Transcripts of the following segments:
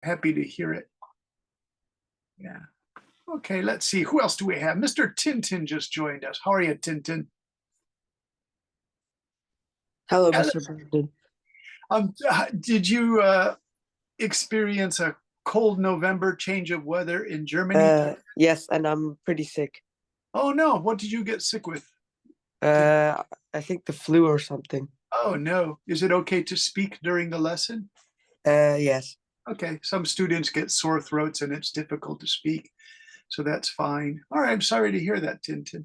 Happy to hear it. Yeah. Okay, let's see. Who else do we have? Mr. Tintin just joined us. How are you, Tintin? Hello, Mr. Alice, Brandon. did you experience a cold November change of weather in Germany? Yes, and I'm pretty sick. Oh no, what did you get sick with? I think the flu or something. Oh no. Is it okay to speak during the lesson? Yes. Okay, some students get sore throats and it's difficult to speak, so that's fine. All right, I'm sorry to hear that, Tintin.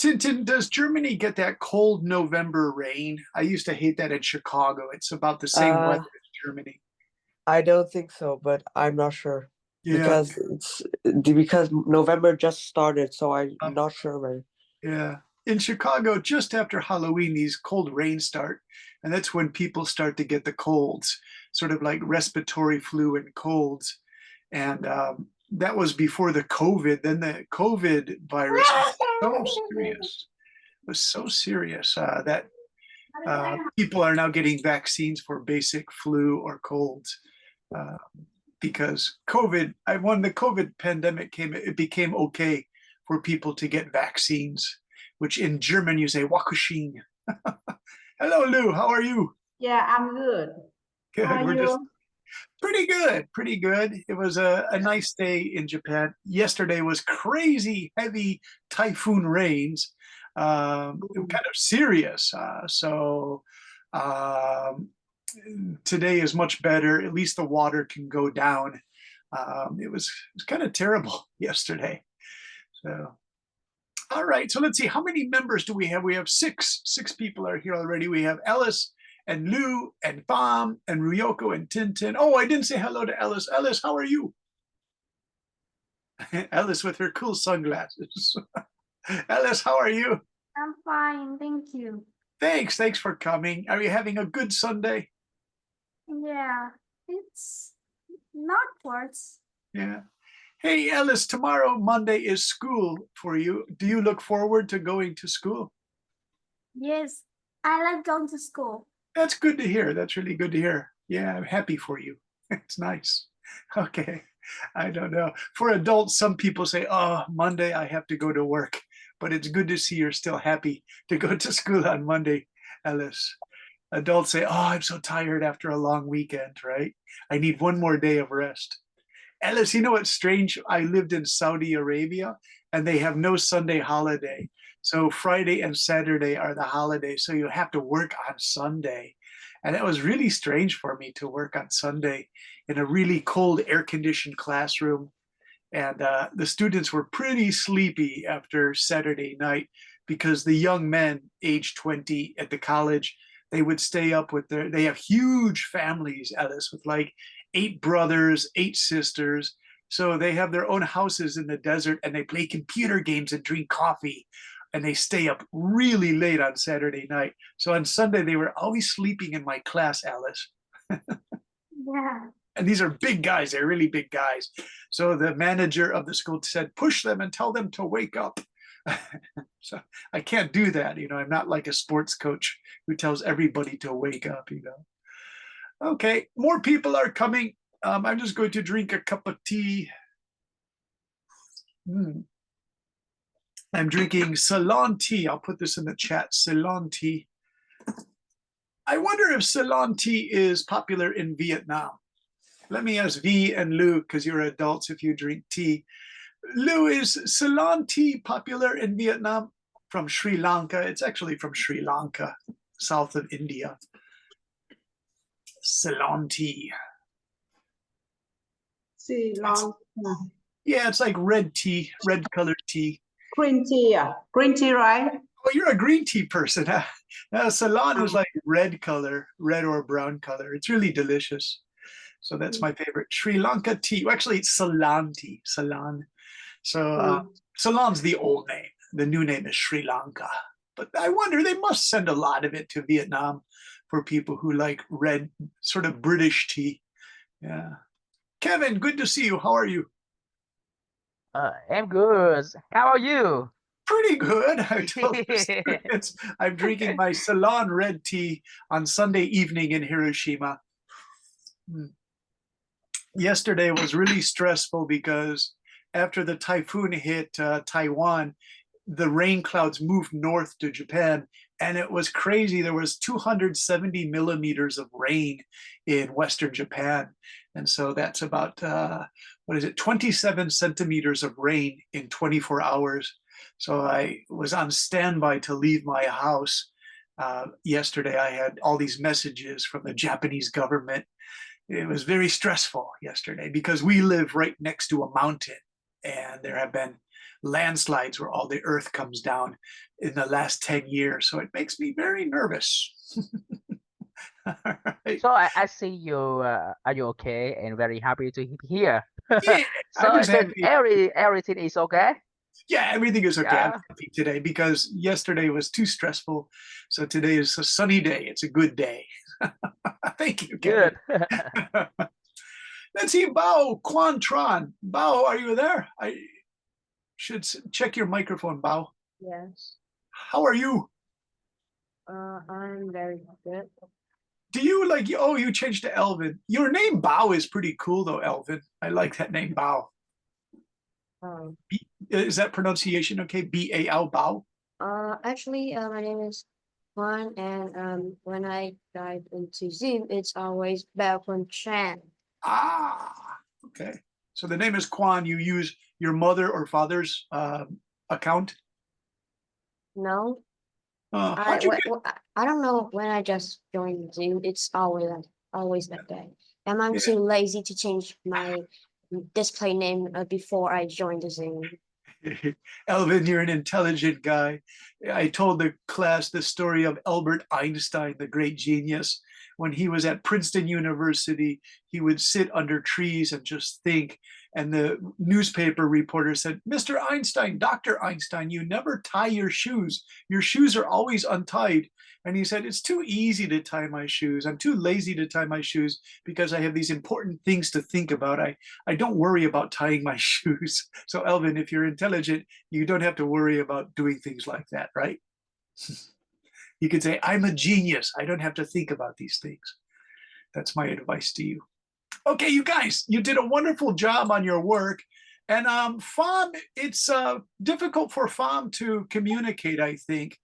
Tintin, does Germany get that cold November rain? I used to hate that in Chicago. It's about the same weather Uh, as Germany. I don't think so, but I'm not sure Yeah, because because November just started, so I'm uh, not sure where. yeah. In Chicago, just after Halloween, these cold rains start, and that's when people start to get the colds, sort of like respiratory flu and colds. And that was before the COVID. Then the COVID virus was so serious. Was so serious that people are now getting vaccines for basic flu or colds uh, because COVID. When the COVID pandemic came, it became okay for people to get vaccines, which in German you say "Wakushin." Hello, Lou. How are you? Yeah, I'm good. How Good. are We're just you? pretty good. Pretty good. It was a nice day in Japan. Yesterday was crazy, heavy typhoon rains. Kind of serious. Um, Today is much better. At least the water can go down. It was kind of terrible yesterday. So all right. So let's see. How many members do we have? We have six. Six people are here already. We have Ellis and Lou and Bam and Ryoko and Tintin. Oh, I didn't say hello to Ellis. Ellis, how are you? Ellis with her cool sunglasses. Ellis, how are you? I'm fine, thank you. Thanks. Thanks for coming. Are you having a good Sunday? Yeah, it's not worse. Yeah. Hey, Ellis, tomorrow, Monday, is school for you. Do you look forward to going to school? Yes, I like going to school. That's good to hear. That's really good to hear. Yeah, I'm happy for you. It's nice. Okay. I don't know. For adults, some people say, oh, Monday I have to go to work. But it's good to see you're still happy to go to school on Monday, Ellis. Adults say, oh, I'm so tired after a long weekend, right? I need one more day of rest. Ellis, you know what's strange? I lived in Saudi Arabia and they have no Sunday holiday. So Friday and Saturday are the holidays. So you have to work on Sunday. And it was really strange for me to work on Sunday in a really cold, air conditioned classroom. And the students were pretty sleepy after Saturday night because the young men, age 20 at the college, they would stay up with they have huge families, Ellis, with like 8 brothers, 8 sisters. So they have their own houses in the desert and they play computer games and drink coffee and they stay up really late on Saturday night. So on Sunday, they were always sleeping in my class, Alice. Yeah. And these are big guys, they're really big guys. So the manager of the school said, push them and tell them to wake up. So I can't do that. I'm not like a sports coach who tells everybody to wake up. Okay, more people are coming. I'm just going to drink a cup of tea. I'm drinking Ceylon tea. I'll put this in the chat, Ceylon tea. I wonder if Ceylon tea is popular in Vietnam. Let me ask V and Lou, because you're adults if you drink tea. Lou, is Ceylon tea popular in Vietnam? From Sri Lanka. It's actually from Sri Lanka, south of India. Ceylon tea. Ceylon. Yeah, it's like red tea, red colored tea. Green tea, green tea, right? Oh, you're a green tea person. Ceylon is like red color, red or brown color. It's really delicious. So that's my favorite. Sri Lanka tea. Well, actually, it's Ceylon tea. Ceylon. So Ceylon's the old name. The new name is Sri Lanka. But I wonder, they must send a lot of it to Vietnam for people who like red, sort of British tea. Yeah. Kevin, good to see you. How are you? I'm good. How are you? Pretty good. I told students I'm drinking my Ceylon red tea on Sunday evening in Hiroshima. yesterday was really stressful because after the typhoon hit Taiwan, the rain clouds moved north to Japan, and it was crazy. There was 270 millimeters of rain in Western Japan, and so that's about what is it, 27 centimeters of rain in 24 hours. So I was on standby to leave my house. Yesterday, I had all these messages from the Japanese government. It was very stressful yesterday because we live right next to a mountain, and there have been landslides where all the earth comes down in the last 10 years. So it makes me very nervous. All right. So I see you. Are you okay? And very happy to hear. Yeah, I'm So just then happy. everything is okay. Yeah, everything is okay. I'm Yeah, happy today because yesterday was too stressful. So today is a sunny day. It's a good day. Thank you, Kevin. good. Let's see, Bao Quan Tron. Bao, are you there? I should check your microphone, Bao. Yes, How are you? I'm very good. Do you like, oh, you changed to Elvin. Your name Bao is pretty cool though, Elvin. I like that name, Bao. Um, Is that pronunciation okay? B-A-L, Bao? Actually, my name is Juan, and when I dive into Zoom, it's always Balcon Chan. Ah, okay. So the name is Quan. You use your mother or father's account? No, How'd you get? I don't know when I just joined Zoom. It's always like that. And I'm Yeah. too lazy to change my display name before I join the Zoom. Elvin, you're an intelligent guy. I told the class the story of Albert Einstein, the great genius. When he was at Princeton University, he would sit under trees and just think. And the newspaper reporter said, Mr. Einstein, Dr. Einstein, you never tie your shoes. Your shoes are always untied. And he said, it's too easy to tie my shoes. I'm too lazy to tie my shoes because I have these important things to think about. I don't worry about tying my shoes. So, Elvin, if you're intelligent, you don't have to worry about doing things like that, right? You could say, I'm a genius. I don't have to think about these things. That's my advice to you. Okay, you guys, you did a wonderful job on your work. And FOM, it's difficult for FOM to communicate, I think,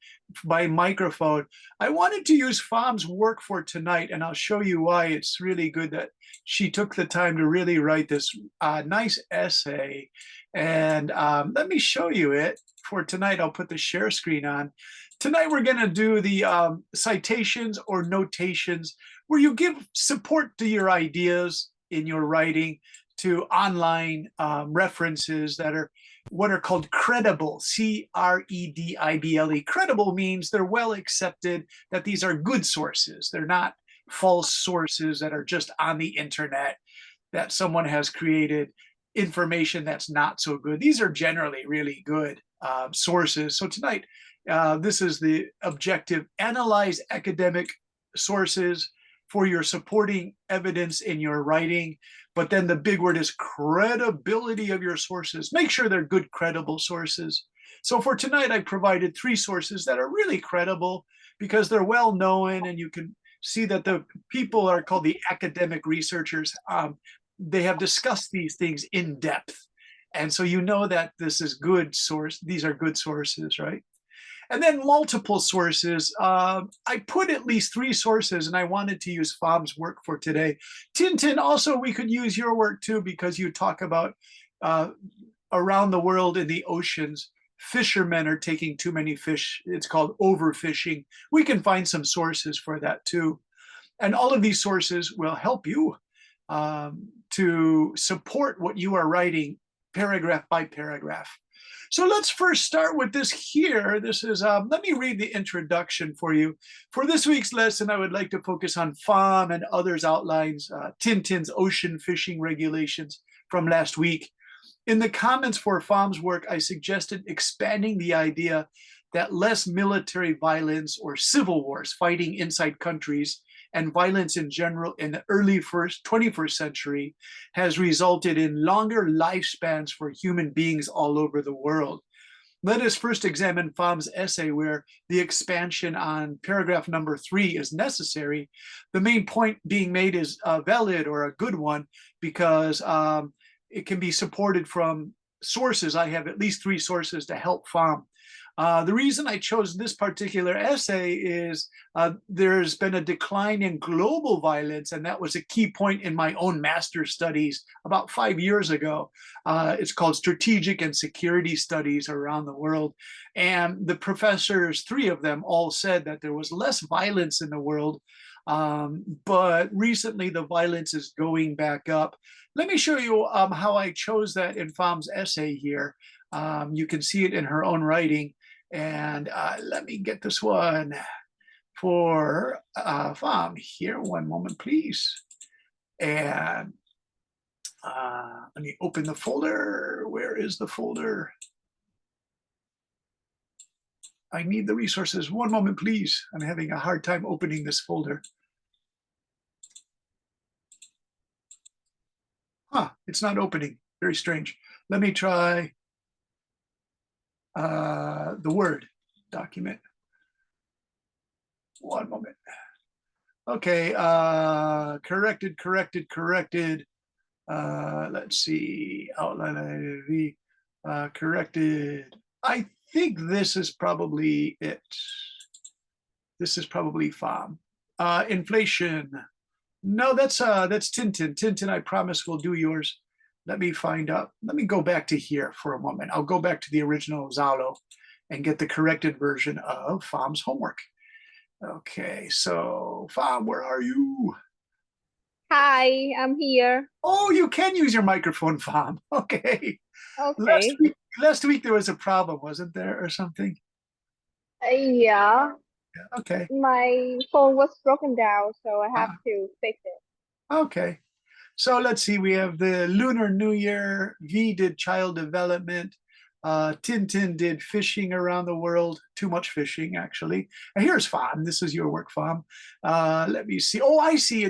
by microphone. I wanted to use FOM's work for tonight, and I'll show you why. It's really good that she took the time to really write this nice essay. And let me show you it for tonight. I'll put the share screen on. Tonight, we're going to do the citations or notations where you give support to your ideas in your writing to online references that are what are called credible, C-R-E-D-I-B-L-E. Credible means they're well accepted, that these are good sources. They're not false sources that are just on the internet, that someone has created information that's not so good. These are generally really good sources. So tonight, this is the objective: analyze academic sources for your supporting evidence in your writing. But then the big word is credibility of your sources. Make sure they're good, credible sources. So for tonight, I provided 3 sources that are really credible because they're well known, and you can see that the people are called the academic researchers. They have discussed these things in depth. And so you know that this is good source. These are good sources, right? And then multiple sources. I put at least 3 sources, and I wanted to use FOM's work for today. Tintin, also, we could use your work too, because you talk about around the world in the oceans, fishermen are taking too many fish. It's called overfishing. We can find some sources for that too. And all of these sources will help you to support what you are writing paragraph by paragraph. So let's first start with this here. This is, let me read the introduction for you. For this week's lesson, I would like to focus on FOM and others outlines, Tintin's ocean fishing regulations from last week. In the comments for FOM's work, I suggested expanding the idea that less military violence or civil wars fighting inside countries and violence in general in the early 21st century has resulted in longer lifespans for human beings all over the world. Let us first examine Phom's essay where the expansion on paragraph number 3 is necessary. The main point being made is valid or a good one because it can be supported from sources. I have at least 3 sources to help Phom. The reason I chose this particular essay is there's been a decline in global violence, and that was a key point in my own master's studies about 5 years ago. It's called Strategic and Security Studies around the world. And the professors, 3 of them, all said that there was less violence in the world, but recently the violence is going back up. Let me show you how I chose that in Phom's essay here. You can see it in her own writing. And let me get this one for Phom here. One moment, please. And let me open the folder. Where is the folder? I need the resources. One moment, please. I'm having a hard time opening this folder. It's not opening. Very strange. Let me try the Word document. One moment. Okay, corrected. Let's see, outline AW, corrected. I think this is probably it. This is probably Phom. Inflation. No, that's Tintin. Tintin, I promise we'll do yours. Let me find out. Let me go back to here for a moment. I'll go back to the original Zalo and get the corrected version of Phom's homework. Okay, so Phom, where are you? Hi, I'm here. Oh, you can use your microphone, Phom. Okay. Okay. Last week there was a problem, wasn't there, or something? Yeah, Okay. my phone was broken down, so I have Ah, to fix it. okay. So let's see. We have the Lunar New Year. V did child development. Tintin did fishing around the world. Too much fishing, actually. And here's Phom. This is your work, Phom. Let me see. Oh, I see.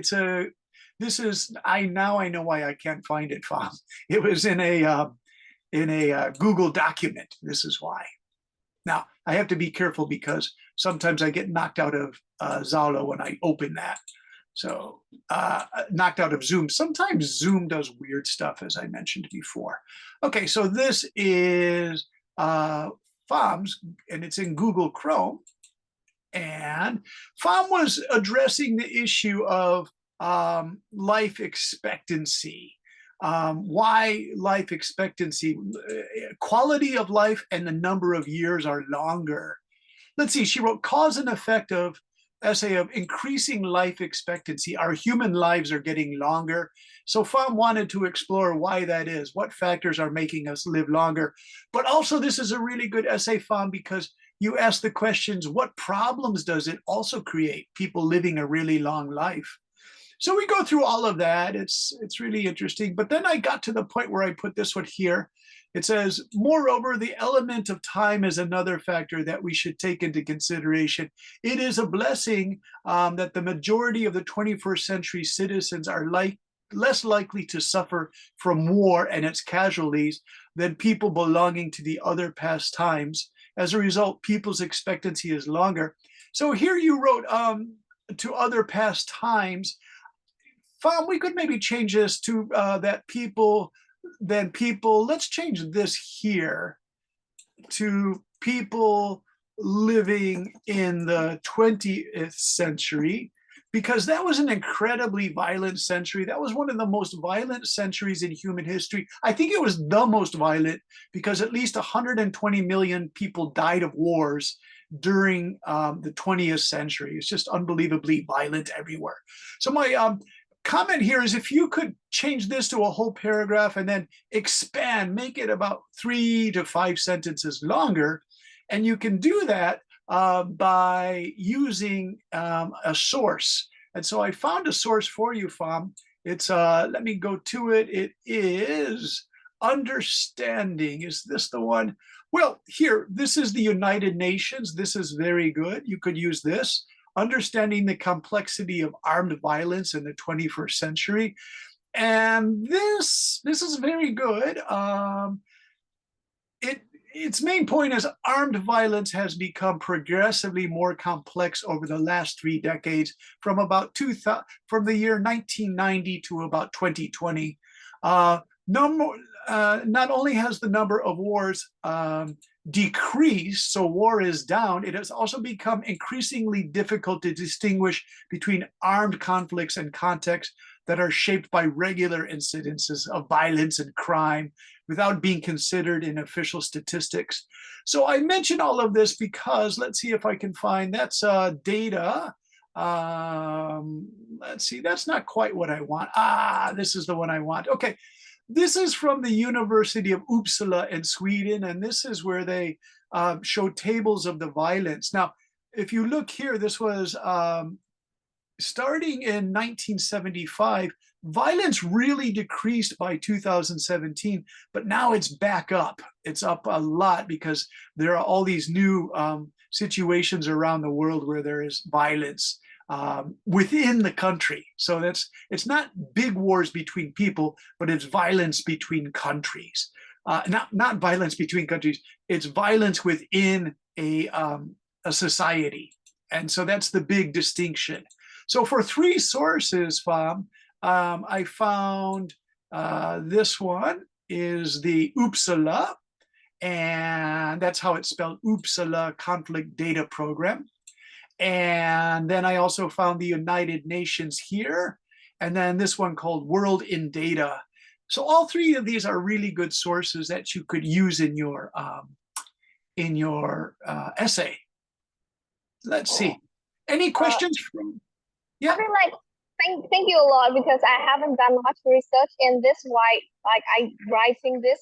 Now I know why I can't find it, Phom. It was in a Google document. This is why. Now I have to be careful because sometimes I get knocked out of Zalo when I open that. So knocked out of Zoom. Sometimes Zoom does weird stuff, as I mentioned before. Okay, so this is Phom's, and it's in Google Chrome. And Phom was addressing the issue of life expectancy. Why life expectancy, quality of life and the number of years are longer. Let's see, she wrote cause and effect of essay of increasing life expectancy. Our human lives are getting longer. So Phom wanted to explore why that is, what factors are making us live longer. But also this is a really good essay, Phom, because you ask the questions, what problems does it also create, people living a really long life? So we go through all of that. It's really interesting. But then I got to the point where I put this one here. It says, moreover, the element of time is another factor that we should take into consideration. It is a blessing that the majority of the 21st century citizens are less likely to suffer from war and its casualties than people belonging to the other past times. As a result, people's expectancy is longer. So here you wrote to other past times. Phom, we could maybe change this to let's change this here to people living in the 20th century, because that was an incredibly violent century. That was one of the most violent centuries in human history. I think it was the most violent because at least 120 million people died of wars during the 20th century. It's just unbelievably violent everywhere. So my comment here is if you could change this to a whole paragraph and then expand, make it about 3 to 5 sentences longer, and you can do that by using a source. And so I found a source for you, Phom. It's, let me go to it. It is Understanding. Is this the one? Well, here, this is the United Nations. This is very good. You could use this. Understanding the complexity of armed violence in the 21st century. And this is very good. its main point is armed violence has become progressively more complex over the last 3 decades, from about 2000, from the year 1990 to about 2020. Not only has the number of wars decreased, so war is down, it has also become increasingly difficult to distinguish between armed conflicts and contexts that are shaped by regular incidences of violence and crime without being considered in official statistics. So I mention all of this because, let's see if I can find, that's data. Let's see, that's not quite what I want. This is the one I want. Okay, this is from the University of Uppsala in Sweden, and this is where they show tables of the violence. Now, if you look here, this was starting in 1975, violence really decreased by 2017, but now it's back up. It's up a lot because there are all these new situations around the world where there is violence within the country. So it's not big wars between people, but it's violence between countries. Not violence between countries, it's violence within a society. And so that's the big distinction. So for 3 sources, I found this one is the Uppsala, and that's how it's spelled, Uppsala Conflict Data Program. And then I also found the United Nations here, and then this one called World in Data. So all 3 of these are really good sources that you could use in your essay. Let's see. Any questions from? Yeah. I mean, like, thank you a lot, because I haven't done much research in this. Why, like, I writing this.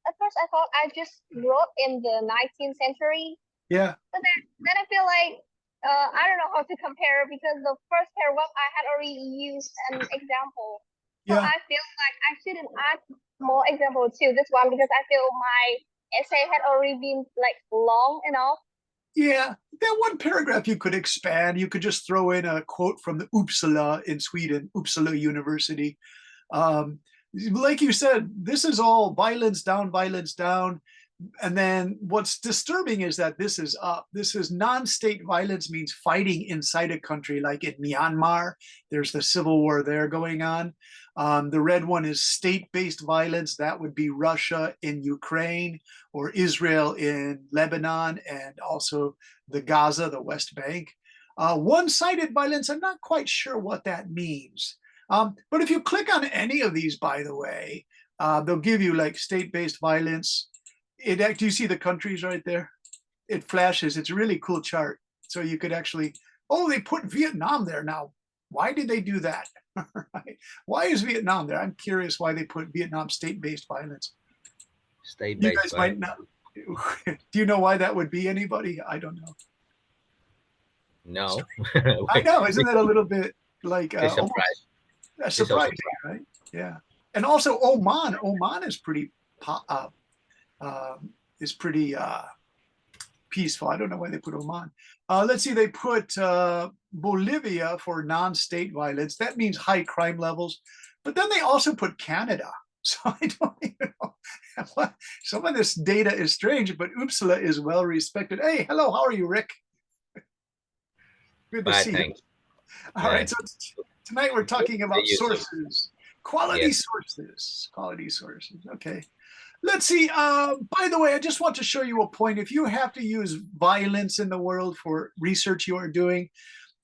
At first I thought I just wrote in the 19th century. Yeah. But then I feel like I don't know how to compare, because the first paragraph I had already used an example. So Yeah. I feel like I shouldn't add more example to this one, because I feel my essay had already been like long enough. Yeah, that one paragraph you could expand. You could just throw in a quote from the Uppsala in Sweden, Uppsala University. Like you said, this is all violence down, violence down. And then what's disturbing is that this is up. This is non-state violence, means fighting inside a country, like in Myanmar. There's the civil war there going on. The red one is state-based violence. That would be Russia in Ukraine, or Israel in Lebanon, and also the Gaza, the West Bank. One-sided violence, I'm not quite sure what that means. But if you click on any of these, by the way, they'll give you like state-based violence. Do you see the countries right there? It flashes. It's a really cool chart. So you could actually, they put Vietnam there now. Why did they do that? Right? Why is Vietnam there? I'm curious why they put Vietnam state-based violence. You guys might not. Do you know why that would be, anybody? I don't know. No. I know. Isn't that a little bit like It's surprising, right? Yeah. And also Oman. Oman is pretty peaceful. I don't know why they put Oman. Let's see, they put Bolivia for non-state violence. That means high crime levels. But then they also put Canada. So I don't even know. Some of this data is strange, but Uppsala is well respected. Hey, hello, how are you, Rick? Good to see you. All right, so tonight we're talking about sources, quality sources, okay. Let's see, by the way, I just want to show you a point. If you have to use violence in the world for research you are doing,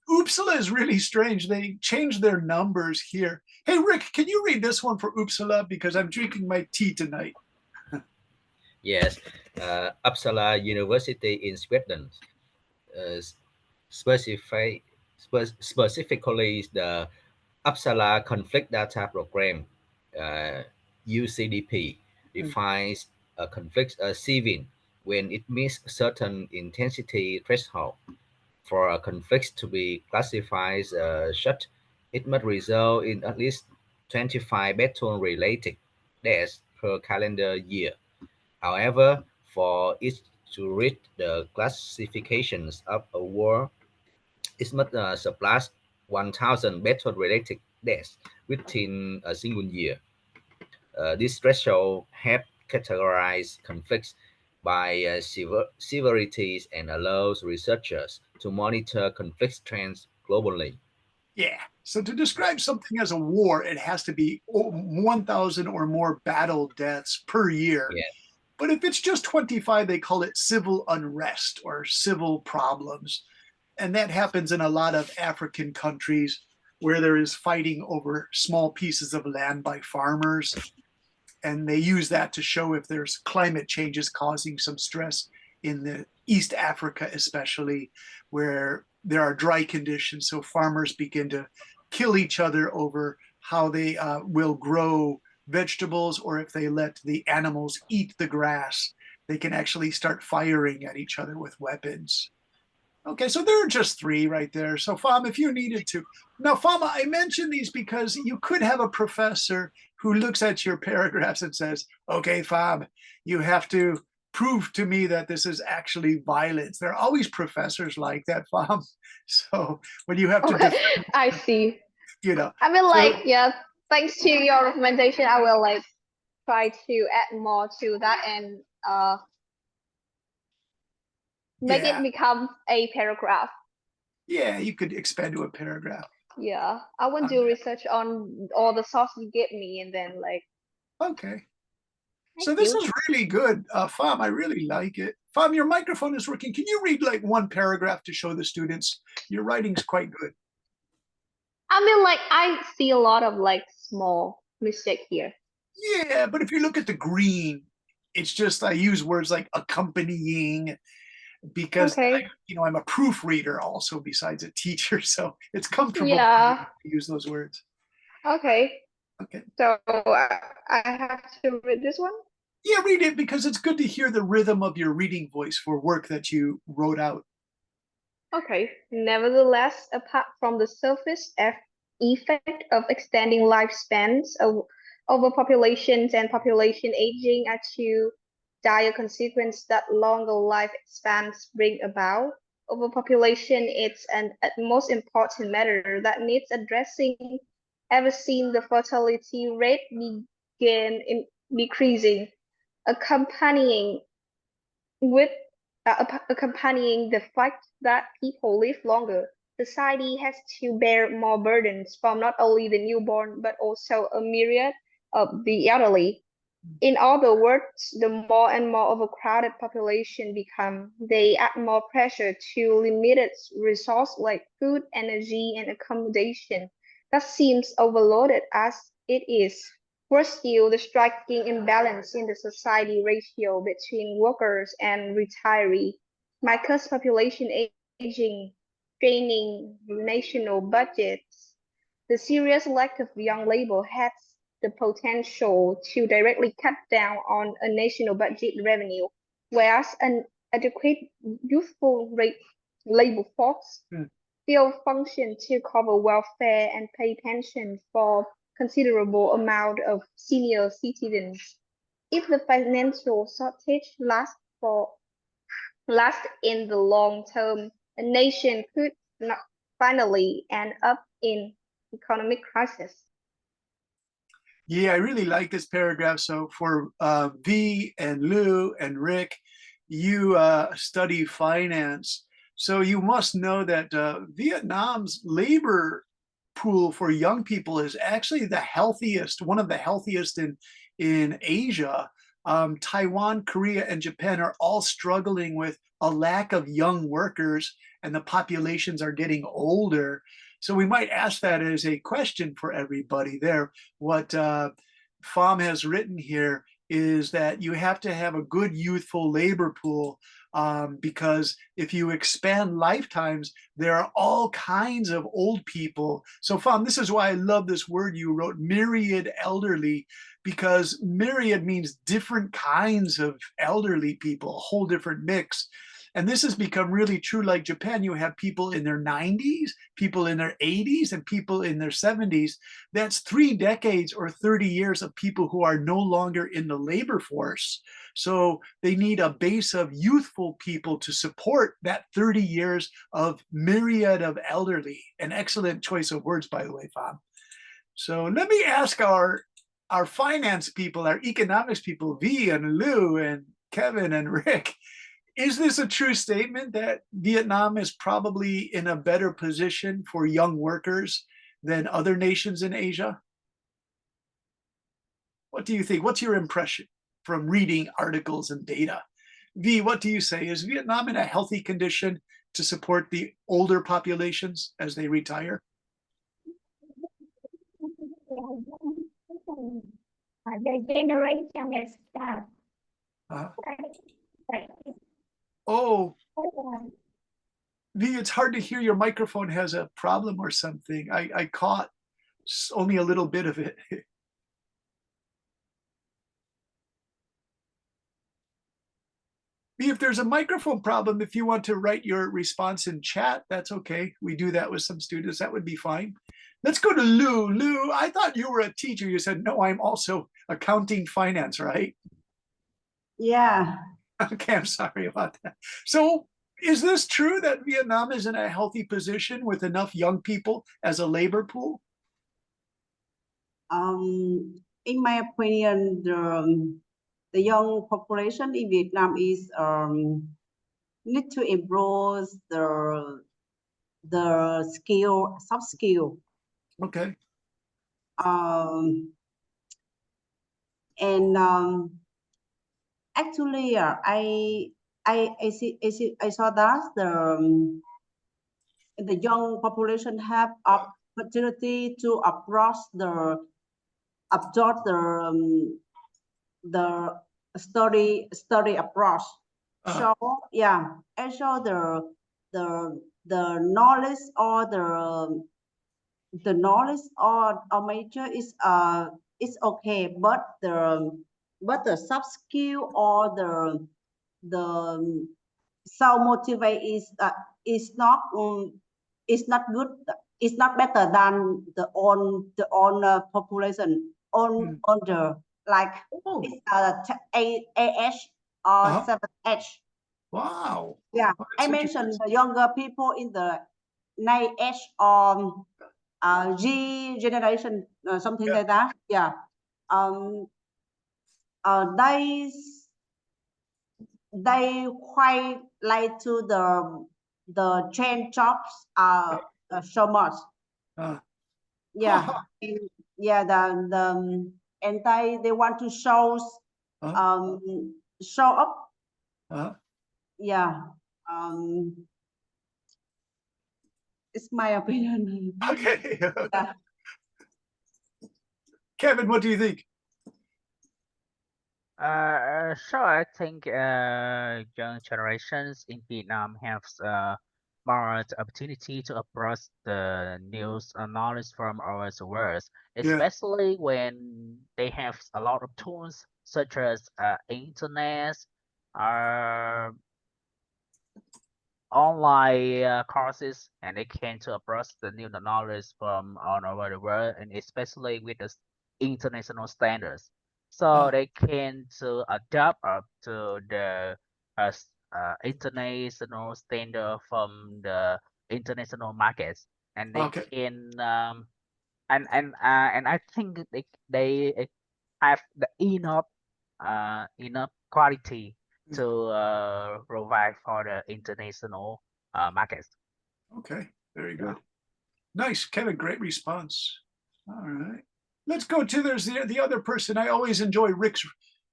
Uppsala is really strange. They changed their numbers here. Hey, Rick, can you read this one for Uppsala? Because I'm drinking my tea tonight. Yes, Uppsala University in Sweden, specifically the Uppsala Conflict Data Program, UCDP, defines a conflict as severe when it meets certain intensity threshold. For a conflict to be classified as such, it must result in at least 25 battle-related deaths per calendar year. However, for it to reach the classifications of a war, it must surpass 1,000 battle-related deaths within a single year. This threshold helps categorize conflicts by severities and allows researchers to monitor conflict trends globally. Yeah. So to describe something as a war, it has to be 1,000 or more battle deaths per year. Yeah. But if it's just 25, they call it civil unrest or civil problems. And that happens in a lot of African countries where there is fighting over small pieces of land by farmers. And they use that to show if there's climate changes causing some stress in the East Africa, especially where there are dry conditions. So farmers begin to kill each other over how they will grow vegetables, or if they let the animals eat the grass, they can actually start firing at each other with weapons. Okay, so there are just three right there. So Fama, if you needed to. Now, Fama, I mention these because you could have a professor who looks at your paragraphs and says, okay, Fama, you have to prove to me that this is actually violence. There are always professors like that, Fama. So when you have to, Okay, I see. you know, I mean, so, like, yeah, thanks to your recommendation, I will like try to add more to that and make yeah, it become a paragraph. yeah, you could expand to a paragraph. Yeah, I will do research on all the source you give me, and then like. Okay. So Thank this you. is really good, Fam. I really like it. Fam, your microphone is working. Can you read like one paragraph to show the students? Your writing's quite good. I mean, like, I see a lot of like small mistake here. Yeah, but if you look at the green, it's just I use words like accompanying because Okay. I'm a proofreader also besides a teacher, so it's comfortable Yeah. to use those words. Okay. Okay. So I have to read this one. Yeah, read it because it's good to hear the rhythm of your reading voice for work that you wrote out. Okay. Nevertheless, apart from the surface effect of extending lifespans of overpopulations and population aging are two dire consequences that longer lifespans bring about. Overpopulation is an utmost important matter that needs addressing ever since the fertility rate began decreasing, accompanying with accompanying the fact that people live longer. Society has to bear more burdens from not only the newborn but also a myriad of the elderly. In other words, the more and more overcrowded population become, they add more pressure to limited resources like food, energy, and accommodation. That seems overloaded as it is. Worse still, the striking imbalance in the society ratio between workers and retirees. Michael's population aging, straining national budgets. The serious lack of young labor has the potential to directly cut down on a national budget revenue, whereas an adequate youthful labor force still function to cover welfare and pay pension for considerable amount of senior citizens. If the financial shortage lasts in the long term, a nation could not finally end up in economic crisis. Yeah, I really like this paragraph. So for V and Lou and Rick, you study finance. So you must know that Vietnam's labor pool for young people is actually the healthiest, one of the healthiest in Asia. Taiwan, Korea, and Japan are all struggling with a lack of young workers, and the populations are getting older. So we might ask that as a question for everybody there. What FOM has written here is that you have to have a good youthful labor pool because if you expand lifetimes, there are all kinds of old people. So FOM, this is why I love this word you wrote, myriad elderly, because myriad means different kinds of elderly people, a whole different mix. And this has become really true. Like Japan, you have people in their 90s, people in their 80s, and people in their 70s. That's 3 decades or 30 years of people who are no longer in the labor force. So they need a base of youthful people to support that 30 years of myriad of elderly. An excellent choice of words, by the way, Fab. So let me ask our finance people, our economics people, V and Lou and Kevin and Rick, is this a true statement that Vietnam is probably in a better position for young workers than other nations in Asia? What do you think? What's your impression from reading articles and data? V, what do you say? Is Vietnam in a healthy condition to support the older populations as they retire? The generation is Uh, oh, V, it's hard to hear. Your microphone has a problem or something. I caught only a little bit of it. V, if there's a microphone problem, if you want to write your response in chat, that's okay. We do that with some students. That would be fine. Let's go to Lou. Lou, I thought you were a teacher. You said, no, I'm also accounting finance, right? Yeah, Okay, I'm sorry about that. So is this true that Vietnam is in a healthy position with enough young people as a labor pool? in my opinion, the young population in Vietnam is need to improve the skill, soft skill, Okay. and actually, I saw that the young population have opportunity to absorb the study approach. So yeah, and so the knowledge or the knowledge or major is okay, but the soft skill or the self motivate is not good. It's not better than the population on the like it's AH or 7H. Wow. Yeah, Oh, I mentioned the younger people in the 9H or G generation, something like that. Yeah. They quite like to the trend jobs so much. Yeah. Yeah, and they want to show up. Yeah. It's my opinion. Okay. Yeah. Kevin, what do you think? Sure. I think young generations in Vietnam have more opportunity to approach the news and knowledge from our world, especially when they have a lot of tools such as internet, uh, online courses, and they can to approach the new knowledge from all over the world, and especially with the international standards. So they can to adapt up to the international standard from the international markets, and they can and I think they have the enough quality to provide for the international markets. Okay, very good. Nice, Kevin, great response. All right. Let's go to there's the other person. I always enjoy Rick,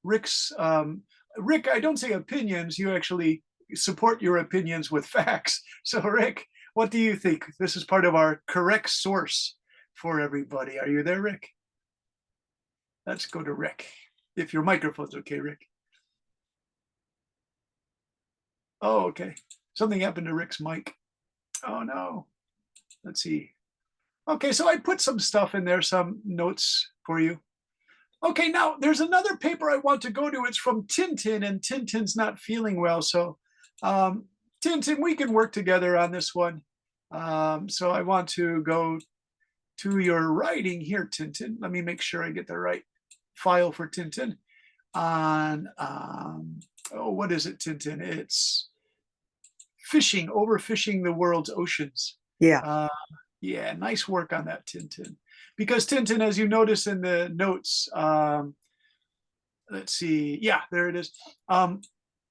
I don't say opinions, you actually support your opinions with facts. So Rick, what do you think? This is part of our correct source for everybody. Are you there, Rick? Let's go to Rick. If your microphone's okay, Rick. Oh, okay. Something happened to Rick's mic. Oh no. Let's see. Okay, so I put some stuff in there, some notes for you. Okay, now there's another paper I want to go to. It's from Tintin, and Tintin's not feeling well. So Tintin, we can work together on this one. So I want to go to your writing here, Tintin. Let me make sure I get the right file for Tintin. On, oh, what is it, Tintin? It's fishing, overfishing the world's oceans. Yeah. Yeah, nice work on that, Tintin. Because Tintin, as you notice in the notes, let's see, yeah, there it is.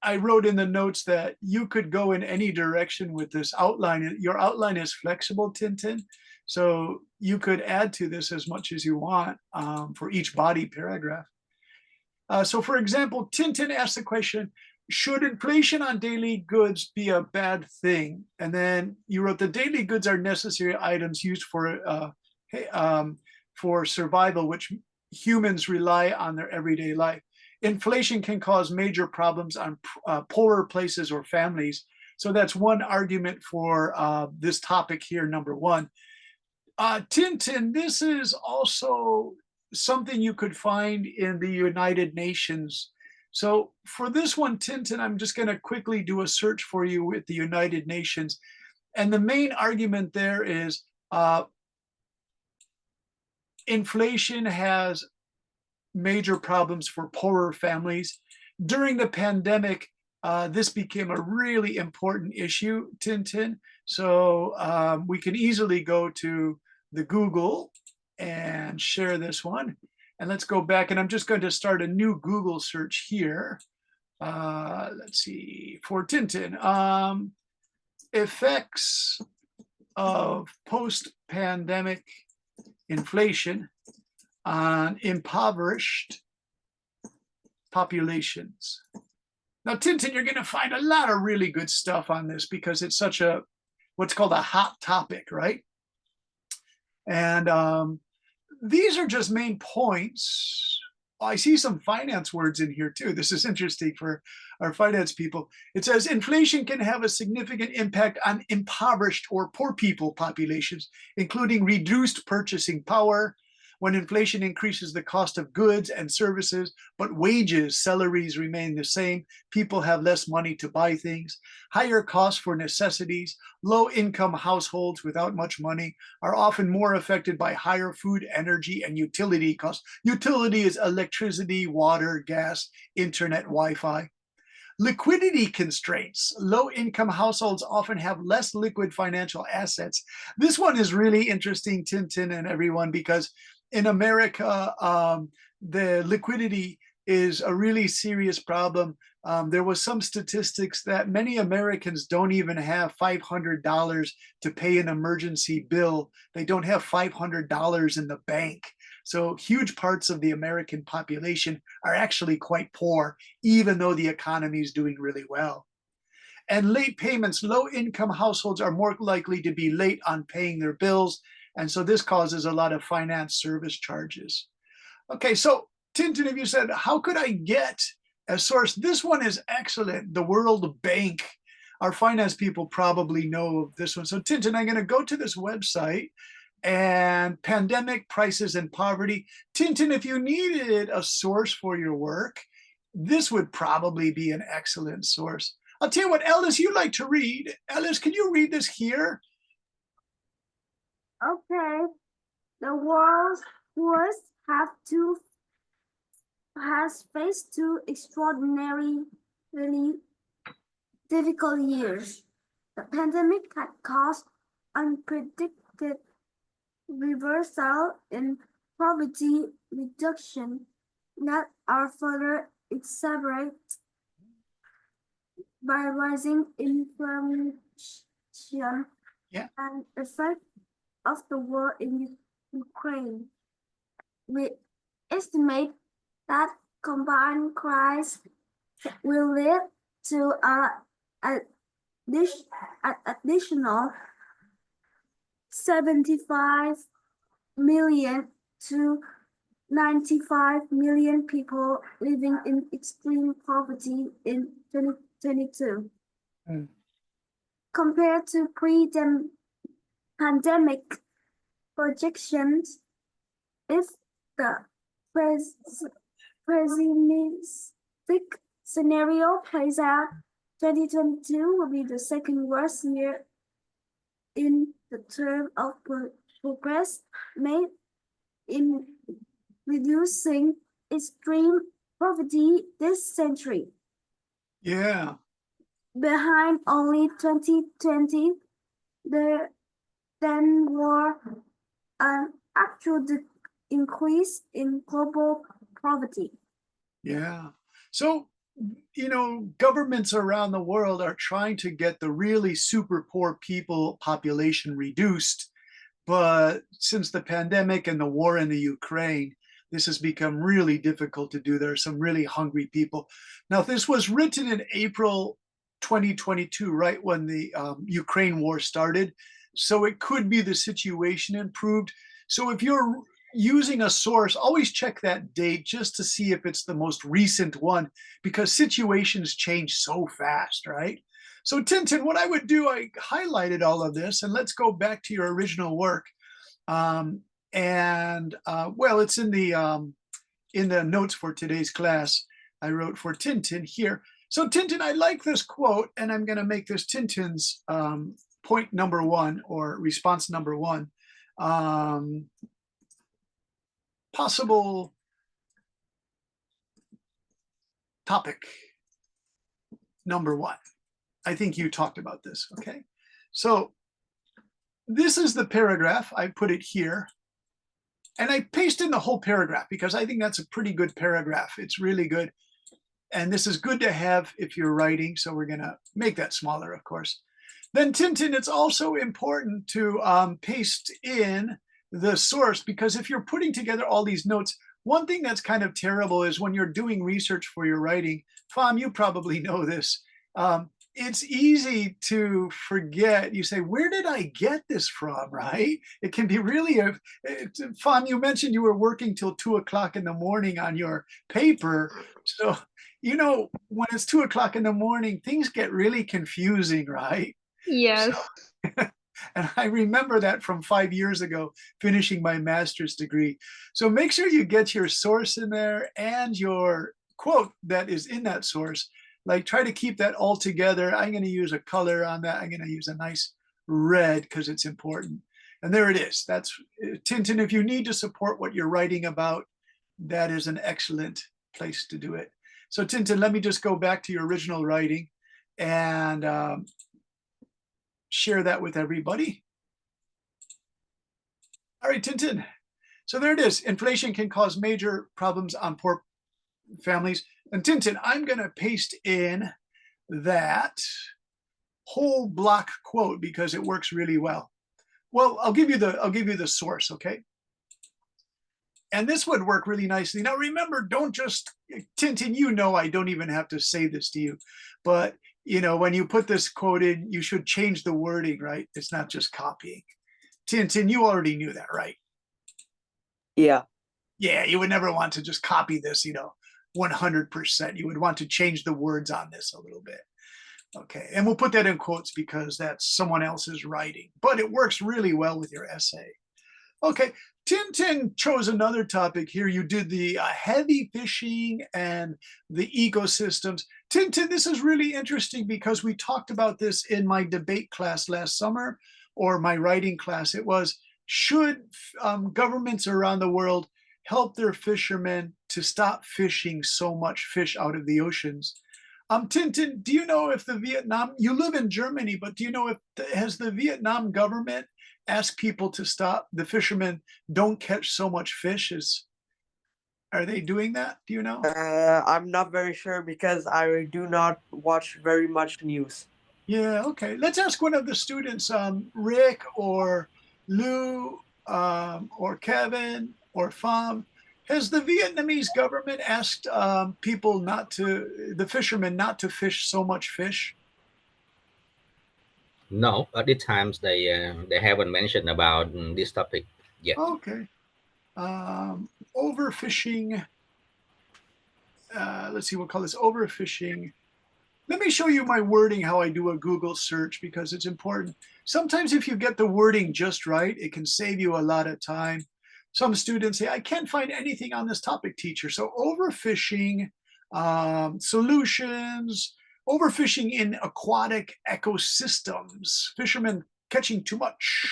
I wrote in the notes that you could go in any direction with this outline. Your outline is flexible, Tintin. So you could add to this as much as you want for each body paragraph. So for example, Tintin asked the question, should inflation on daily goods be a bad thing? And then you wrote the daily goods are necessary items used for survival, which humans rely on their everyday life. Inflation can cause major problems on poorer places or families. So that's one argument for this topic here, number one. Tintin, this is also something you could find in the United Nations. So for this one, Tintin, I'm just going to quickly do a search for you with the United Nations. And the main argument there is inflation has major problems for poorer families. During the pandemic, this became a really important issue, Tintin. So we can easily go to the Google and share this one. And let's go back, and I'm just going to start a new Google search here. Let's see, for Tintin. Effects of post-pandemic inflation on impoverished populations. Now, Tintin, you're going to find a lot of really good stuff on this because it's such a, what's called a hot topic, right? And these are just main points. I see some finance words in here too. This is interesting for our finance people. It says inflation can have a significant impact on impoverished or poor people populations, including reduced purchasing power. When inflation increases the cost of goods and services, but wages, salaries remain the same, people have less money to buy things. Higher costs for necessities, low-income households without much money are often more affected by higher food, energy, and utility costs. Utility is electricity, water, gas, internet, Wi-Fi. Liquidity constraints. Low-income households often have less liquid financial assets. This one is really interesting, Tintin and everyone, because in America, the liquidity is a really serious problem. There was some statistics that many Americans don't even have $500 to pay an emergency bill. They don't have $500 in the bank. So huge parts of the American population are actually quite poor, even though the economy is doing really well. And late payments, low-income households are more likely to be late on paying their bills. And so this causes a lot of finance service charges. Okay, so Tintin, if you said, how could I get a source? This one is excellent, the World Bank. Our finance people probably know of this one. So Tintin, I'm going to go to this website and pandemic, prices, and poverty. Tintin, if you needed a source for your work, this would probably be an excellent source. I'll tell you what, Ellis, you like to read. Ellis, can you read this here? Okay. The world's worst has faced two extraordinarily difficult years. The pandemic had caused unpredicted reversal in poverty reduction that are further exacerbated by rising inflation and effect of the war in Ukraine. We estimate that combined crisis will lead to an additional 75 million to 95 million people living in extreme poverty in 2022. Compared to pre-pandemic projections, if the pessimistic scenario plays out, 2022 will be the second worst year in the term of progress made in reducing extreme poverty this century. Yeah. Behind only 2020, there then were an actual increase in global poverty. Yeah. So you know, governments around the world are trying to get the really super poor people population reduced. But since the pandemic and the war in the Ukraine, this has become really difficult to do. There are some really hungry people. Now, this was written in April 2022, right when the Ukraine war started. So it could be the situation improved. So if you're using a source, always check that date just to see if it's the most recent one, because situations change so fast, right? So Tintin, what I would do, I highlighted all of this, and let's go back to your original work. Well, it's in the notes for today's class. I wrote for Tintin here. So Tintin, I like this quote, and I'm going to make this Tintin's point number one, or response number one. Possible topic number one. I think you talked about this, okay? So this is the paragraph. I put it here. And I paste in the whole paragraph because I think that's a pretty good paragraph. It's really good. And this is good to have if you're writing. So we're going to make that smaller, of course. Then Tintin, it's also important to paste in the source, because if you're putting together all these notes, one thing that's kind of terrible is when you're doing research for your writing, Pham, you probably know this. It's easy to forget. You say, where did I get this from, right? It can be really, Pham, you mentioned you were working till 2 o'clock in the morning on your paper. So, you know, when it's 2 o'clock in the morning, things get really confusing, right? Yes. So, and I remember that from 5 years ago, finishing my master's degree. So make sure you get your source in there and your quote that is in that source. Like, try to keep that all together. I'm going to use a color on that. I'm going to use a nice red because it's important. And there it is. That's Tintin. If you need to support what you're writing about, that is an excellent place to do it. So Tintin, let me just go back to your original writing and share that with everybody. All right, Tintin. So there it is. Inflation can cause major problems on poor families. And Tintin, I'm going to paste in that whole block quote because it works really well. Well, I'll give you the source, okay? And this would work really nicely. Now remember, don't just, Tintin, you know I don't even have to say this to you, but you know, when you put this quote in, you should change the wording, right? It's not just copying. Tintin, you already knew that, right? Yeah. Yeah, you would never want to just copy this, you know, 100%. You would want to change the words on this a little bit. Okay, and we'll put that in quotes because that's someone else's writing, but it works really well with your essay. Okay, Tintin chose another topic here. You did the heavy fishing and the ecosystems. Tintin, this is really interesting because we talked about this in my debate class last summer, or my writing class. It was, should governments around the world help their fishermen to stop fishing so much fish out of the oceans? Tintin, do you know if you live in Germany, but do you know if has the Vietnam government asked people to stop, the fishermen don't catch so much fish? Are they doing that? Do you know? I'm not very sure because I do not watch very much news. Yeah, okay. Let's ask one of the students, Rick or Lou or Kevin or Pham. Has the Vietnamese government asked the fishermen not to fish so much fish? No, at the times they haven't mentioned about this topic yet. Okay. Overfishing. Let's see, we'll call this overfishing. Let me show you my wording, how I do a Google search, because it's important. Sometimes if you get the wording just right, it can save you a lot of time. Some students say, I can't find anything on this topic, teacher. So overfishing, solutions, overfishing in aquatic ecosystems, fishermen catching too much.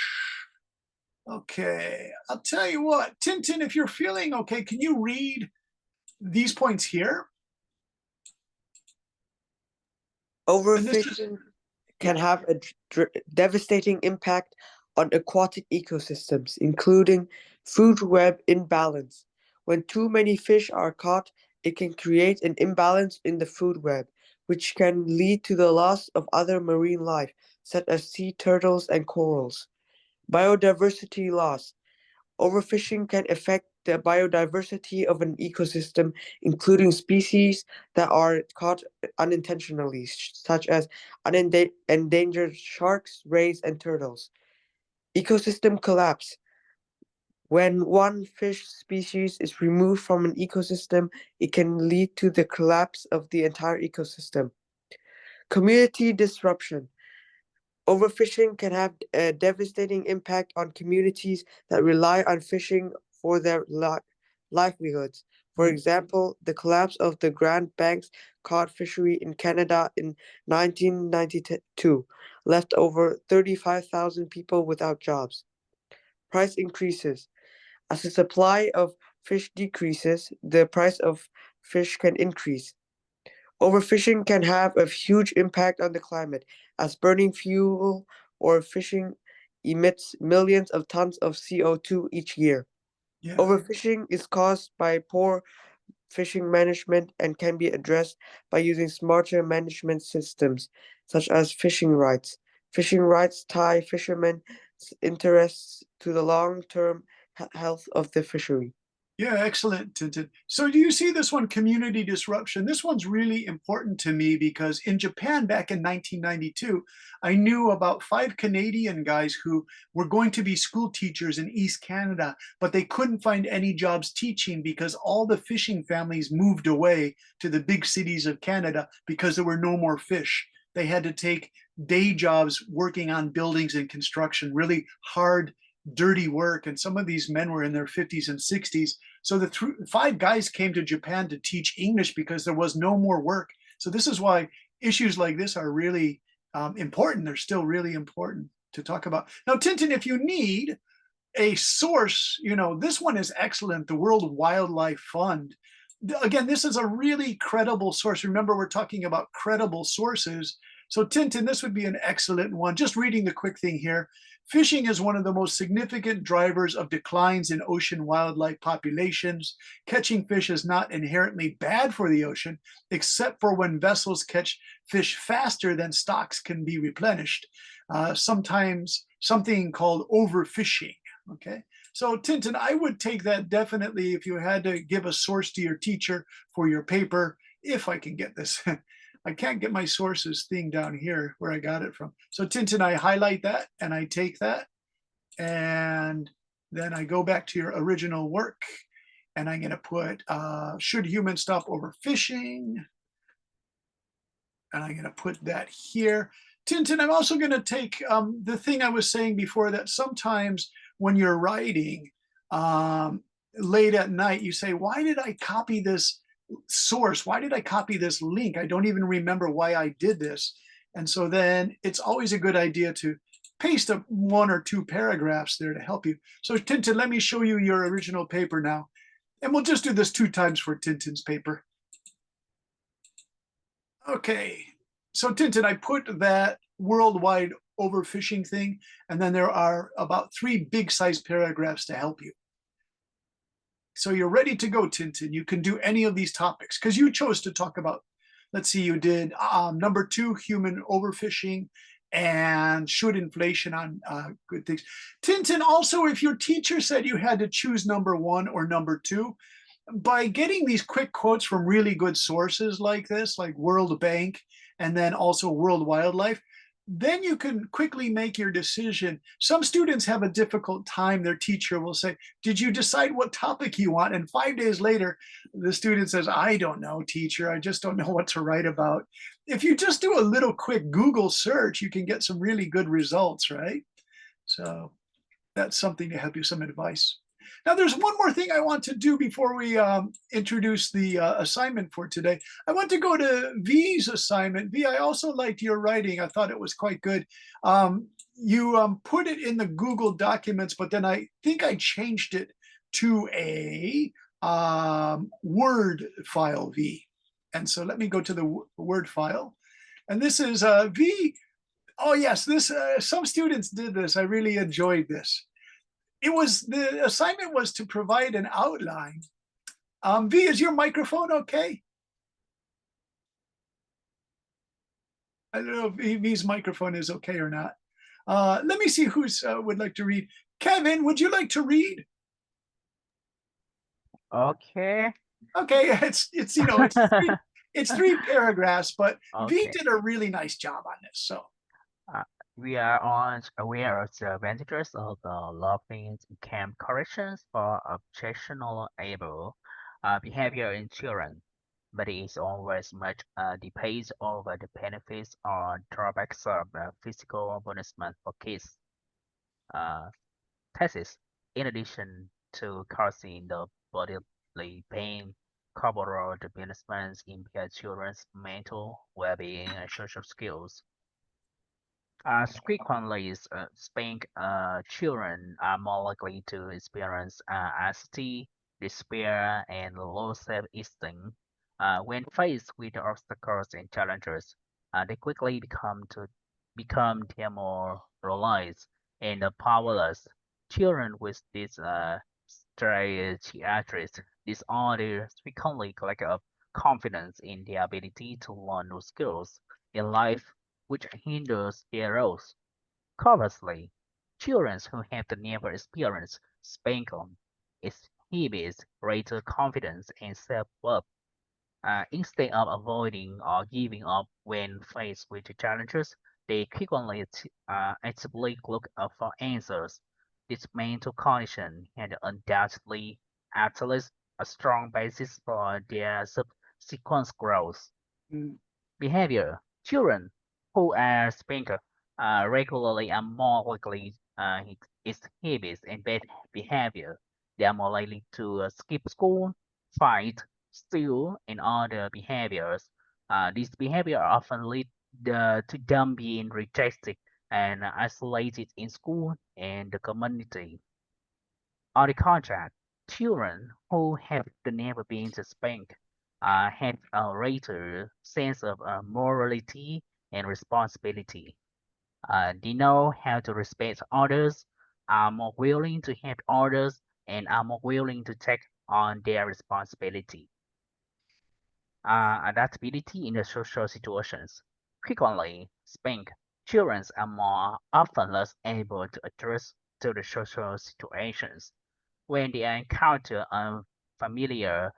Okay, I'll tell you what, Tintin, if you're feeling okay, can you read these points here? Overfishing can have a devastating impact on aquatic ecosystems, including food web imbalance. When too many fish are caught, It can create an imbalance in the food web, which can lead to the loss of other marine life, such as sea turtles and corals. Biodiversity loss. Overfishing can affect the biodiversity of an ecosystem, including species that are caught unintentionally, such as endangered sharks, rays, and turtles. Ecosystem collapse. When one fish species is removed from an ecosystem, it can lead to the collapse of the entire ecosystem. Community disruption. Overfishing can have a devastating impact on communities that rely on fishing for their livelihoods. For example, the collapse of the Grand Banks cod fishery in Canada in 1992 left over 35,000 people without jobs. Price increases. As the supply of fish decreases, the price of fish can increase. Overfishing can have a huge impact on the climate, as burning fuel or fishing emits millions of tons of CO2 each year. Yeah. Overfishing is caused by poor fishing management and can be addressed by using smarter management systems, such as fishing rights. Fishing rights tie fishermen's interests to the long-term health of the fishery. Yeah, excellent, Tintin. So do you see this one, community disruption? This one's really important to me because in Japan back in 1992, I knew about 5 Canadian guys who were going to be school teachers in East Canada, but they couldn't find any jobs teaching because all the fishing families moved away to the big cities of Canada because there were no more fish. They had to take day jobs working on buildings and construction, really hard, dirty work. And some of these men were in their 50s and 60s. So the 5 guys came to Japan to teach English because there was no more work. So this is why issues like this are really important. They're still really important to talk about. Now, Tintin, if you need a source, you know, this one is excellent, the World Wildlife Fund. Again, this is a really credible source. Remember, we're talking about credible sources. So Tintin, this would be an excellent one. Just reading the quick thing here. Fishing is one of the most significant drivers of declines in ocean wildlife populations. Catching fish is not inherently bad for the ocean, except for when vessels catch fish faster than stocks can be replenished. Sometimes something called overfishing. Okay, so Tintin, I would take that definitely if you had to give a source to your teacher for your paper, if I can get this. I can't get my sources thing down here where I got it from. So Tintin, I highlight that and I take that and then I go back to your original work and I'm going to put, should humans stop overfishing? And I'm going to put that here. Tintin, I'm also going to take the thing I was saying before that sometimes when you're writing late at night, you say, why did I copy this source? Why did I copy this link? I don't even remember why I did this. And so then it's always a good idea to paste 1 or 2 paragraphs there to help you. So Tintin, let me show you your original paper now. And we'll just do this 2 times for Tintin's paper. Okay, so Tintin, I put that worldwide overfishing thing, and then there are about 3 big size paragraphs to help you. So you're ready to go, Tintin. You can do any of these topics because you chose to talk about, let's see, you did number 2, human overfishing, and should inflation on good things. Tintin, also, if your teacher said you had to choose number 1 or number 2, by getting these quick quotes from really good sources like this, like World Bank, and then also World Wildlife, then you can quickly make your decision. Some students have a difficult time. Their teacher will say, did you decide what topic you want? And 5 days later, the student says, I don't know, teacher. I just don't know what to write about. If you just do a little quick Google search, you can get some really good results, right? So that's something to help you, some advice. Now, there's one more thing I want to do before we introduce the assignment for today. I want to go to V's assignment. V, I also liked your writing. I thought it was quite good. You put it in the Google Documents, but then I think I changed it to a Word file, V. And so let me go to the Word file. And this is V. Oh, yes, this some students did this. I really enjoyed this. The assignment was to provide an outline V, is your microphone okay? I don't know if V's microphone is okay or not. Let me see who's would like to read. Kevin, would you like to read? Okay. Okay, it's you know it's three paragraphs, but V Okay. did a really nice job on this. So Uh, we are aware of the advantages of the loving camp corrections for objectionable behavior in children, but it is always much depends over the benefits or drawbacks of physical punishment for kids. Uh, Thesis, in addition to causing the bodily pain, corporal punishments impair children's mental well-being and social skills. Frequently, spank children are more likely to experience anxiety, despair, and low self-esteem. When faced with obstacles and challenges, they quickly become demoralized and powerless. Children with these psychiatric disorders frequently lack of confidence in their ability to learn new skills in life, which hinders their growth. Conversely, children who have never experienced spanking exhibit greater confidence and self-worth. Instead of avoiding or giving up when faced with challenges, they frequently actively look for answers. This mental condition had undoubtedly established a strong basis for their subsequent growth. mm, Behavior. Children who are spanked regularly are more likely exhibit and bad behavior. They are more likely to skip school, fight, steal, and other behaviors. These behaviors often lead to them being rejected and isolated in school and the community. On the contrary, children who have never been spanked have a greater sense of morality and responsibility. They know how to respect others, are more willing to help others, and are more willing to take on their responsibility. Adaptability in the social situations. Frequently, spank children are more often less able to adjust to the social situations when they encounter unfamiliar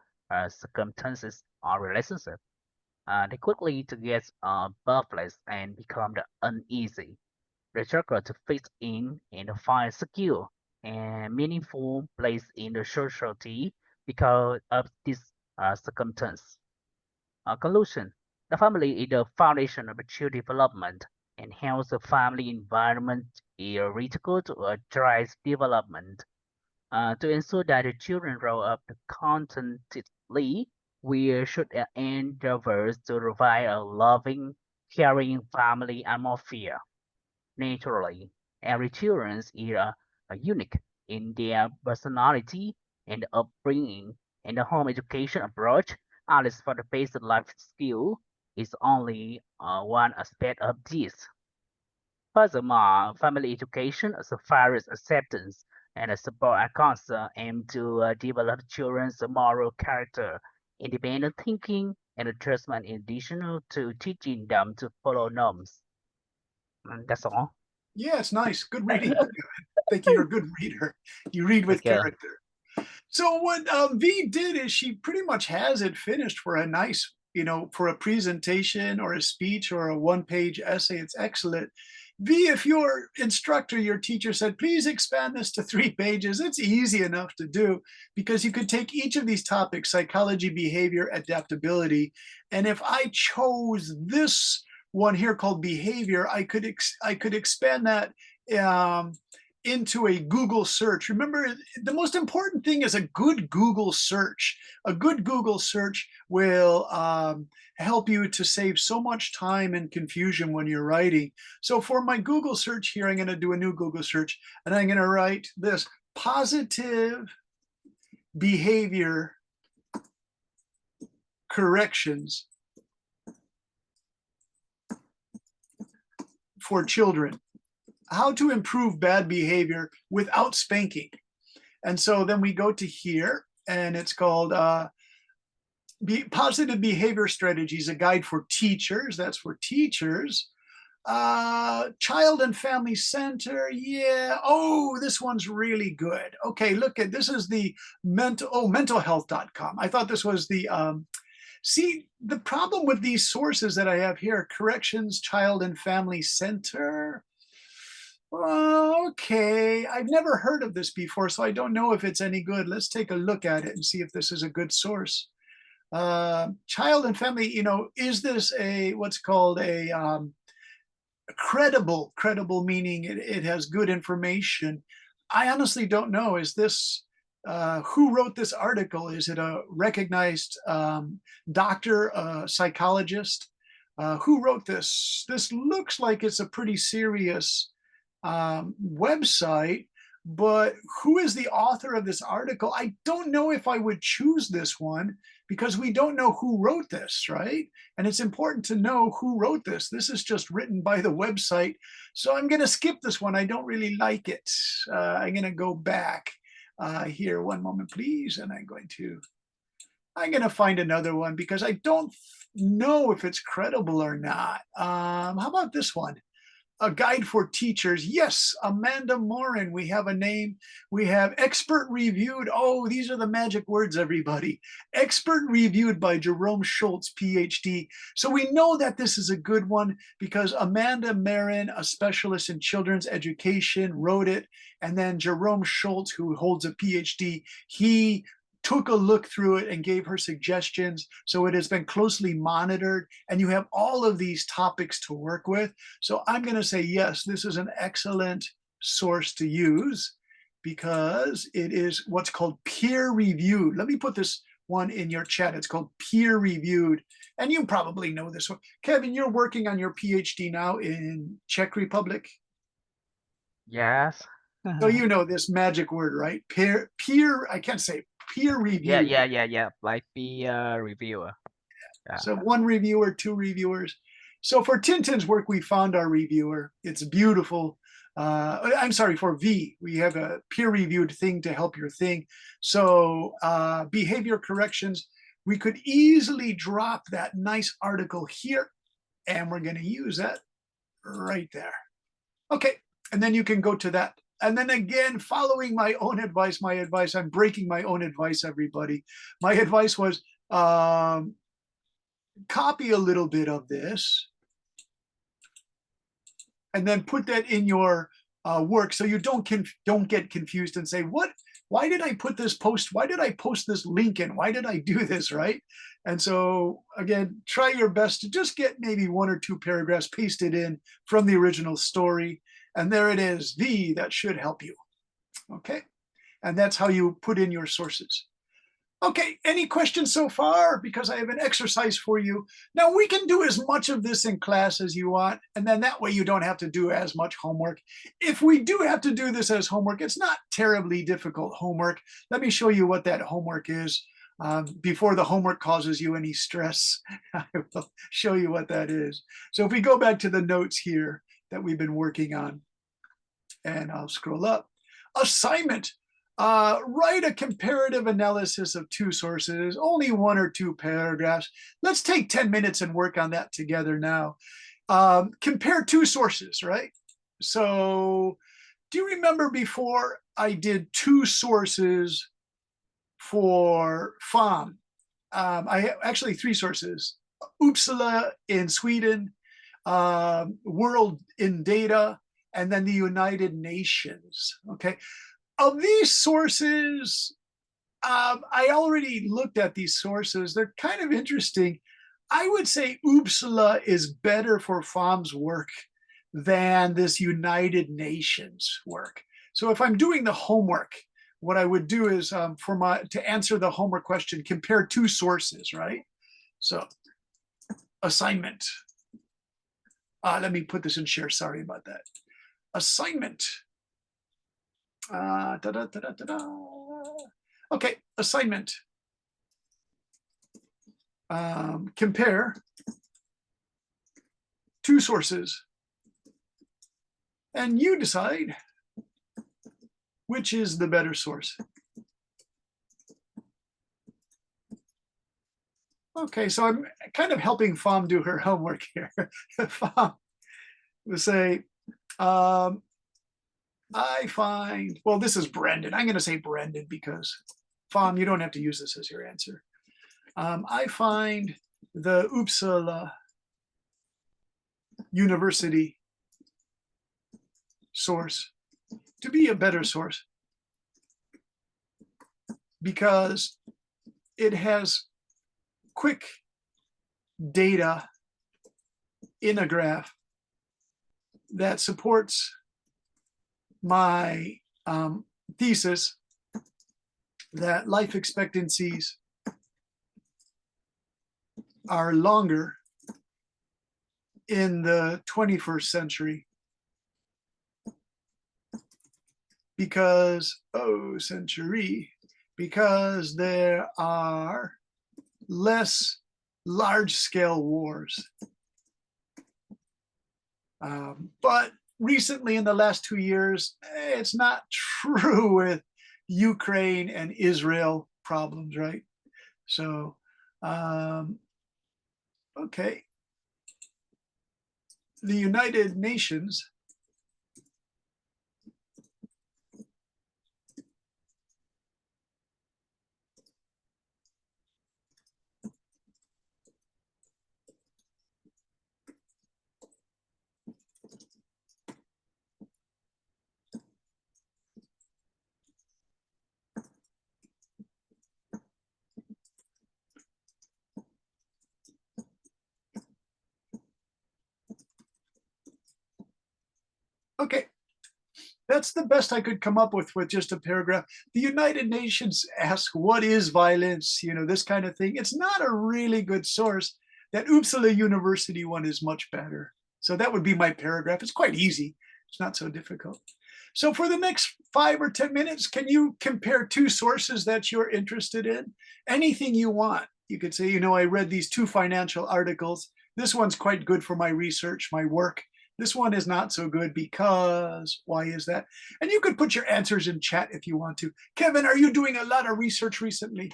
circumstances or relationships. They quickly to get breathless and become uneasy. They struggle to fit in and find secure and meaningful place in the society because of this circumstance. Conclusion: the family is the foundation of child development, and hence the family environment is critical to address development. To ensure that the children grow up contentedly, we should endeavor to provide a loving, caring family atmosphere. Naturally, every children is unique in their personality and upbringing, and the home education approach, at least for the basic life skill, is only one aspect of this. Furthermore, family education as a virus acceptance and a support accounts aim to develop children's moral character, independent thinking, and adjustment in addition to teaching them to follow norms. And that's all. yeah, it's nice. Good reading. Thank you. You're a good reader. You read with Okay. character. So what V did is she pretty much has it finished for a nice, for a presentation or a speech or a one-page essay. It's excellent. V, if your instructor, your teacher said, please expand this to 3 pages, it's easy enough to do because you could take each of these topics, psychology, behavior, adaptability, and if I chose this one here called behavior, I could expand that into a Google search. Remember, the most important thing is a good Google search. A good Google search will help you to save so much time and confusion when you're writing. So for my Google search here, I'm going to do a new Google search, and I'm going to write this: positive behavior corrections for children. How to improve bad behavior without spanking. And so then we go to here, and it's called Positive behavior strategies, a guide for teachers. That's for teachers. Child and family center. Yeah. Oh, this one's really good. Okay, look at this is the mentalhealth.com. I thought this was the see, the problem with these sources that I have here, corrections, child and family center. Okay, I've never heard of this before, so I don't know if it's any good. Let's take a look at it and see if this is a good source. Child and family, is this what's called a credible meaning it has good information? I honestly don't know. Is this who wrote this article? Is it a recognized doctor, psychologist? Who wrote this? This looks like it's a pretty serious website, but who is the author of this article? I don't know if I would choose this one because we don't know who wrote this, right? And it's important to know who wrote this. This is just written by the website. So I'm going to skip this one. I don't really like it. I'm going to go back here. One moment, please. And I'm going to find another one because I don't know if it's credible or not. How about this one? A guide for teachers. Yes, Amanda Morin. We have a name. We have expert reviewed. Oh, these are the magic words, everybody. Expert reviewed by Jerome Schultz, PhD. So we know that this is a good one because Amanda Marin, a specialist in children's education, wrote it. And then Jerome Schultz, who holds a PhD, he took a look through it and gave her suggestions. So it has been closely monitored and you have all of these topics to work with. So I'm going to say, yes, this is an excellent source to use because it is what's called peer reviewed. Let me put this one in your chat. It's called peer reviewed. And you probably know this one. Kevin, you're working on your PhD now in Czech Republic. Yes. So you know this magic word, right? Peer, I can't say peer review. Yeah. Like peer reviewer. Yeah. So one reviewer, two reviewers. So for Tintin's work, we found our reviewer. It's beautiful. I'm sorry, for V, we have a peer-reviewed thing to help your thing. So behavior corrections, we could easily drop that nice article here, and we're going to use that right there. Okay, and then you can go to that. And then again, following my own advice, I'm breaking my own advice, everybody. My advice was copy a little bit of this and then put that in your work so you don't get confused and say, why did I put this post? Why did I post this link in? Why did I do this, right? And so again, try your best to just get maybe one or two paragraphs pasted in from the original story. And there it is, that should help you. Okay. And that's how you put in your sources. Okay, any questions so far? Because I have an exercise for you. Now we can do as much of this in class as you want, and then that way you don't have to do as much homework. If we do have to do this as homework, it's not terribly difficult homework. Let me show you what that homework is. Before the homework causes you any stress, I will show you what that is. So if we go back to the notes here that we've been working on, and I'll scroll up. Assignment. Write a comparative analysis of two sources, only one or two paragraphs. Let's take 10 minutes and work on that together now. Compare two sources, right? So do you remember before I did two sources for FAM? I actually three sources. Uppsala in Sweden, World in Data, and then the United Nations, okay? Of these sources, I already looked at these sources. They're kind of interesting. I would say Uppsala is better for FAM's work than this United Nations work. So if I'm doing the homework, what I would do is to answer the homework question, compare two sources, right? So assignment. Let me put this in share. Sorry about that. Assignment. Okay, assignment. Compare two sources and you decide which is the better source. Okay, so I'm kind of helping Fom do her homework here. Fom will say, I find, well, this is Brendan. I'm going to say Brendan because Fom, you don't have to use this as your answer. I find the Uppsala University source to be a better source because it has quick data in a graph that supports my thesis that life expectancies are longer in the 21st century because because there are less large-scale wars. But recently, in the last 2 years, it's not true with Ukraine and Israel problems, right? So, okay. The United Nations okay, that's the best I could come up with just a paragraph. The United Nations asks, what is violence? You know, this kind of thing. It's not a really good source. That Uppsala University one is much better. So that would be my paragraph. It's quite easy. It's not so difficult. So for the next 5 or 10 minutes, can you compare two sources that you're interested in? Anything you want. You could say, you know, I read these 2 financial articles. This one's quite good for my research, my work. This one is not so good because why is that? And you could put your answers in chat if you want to. Kevin, are you doing a lot of research recently?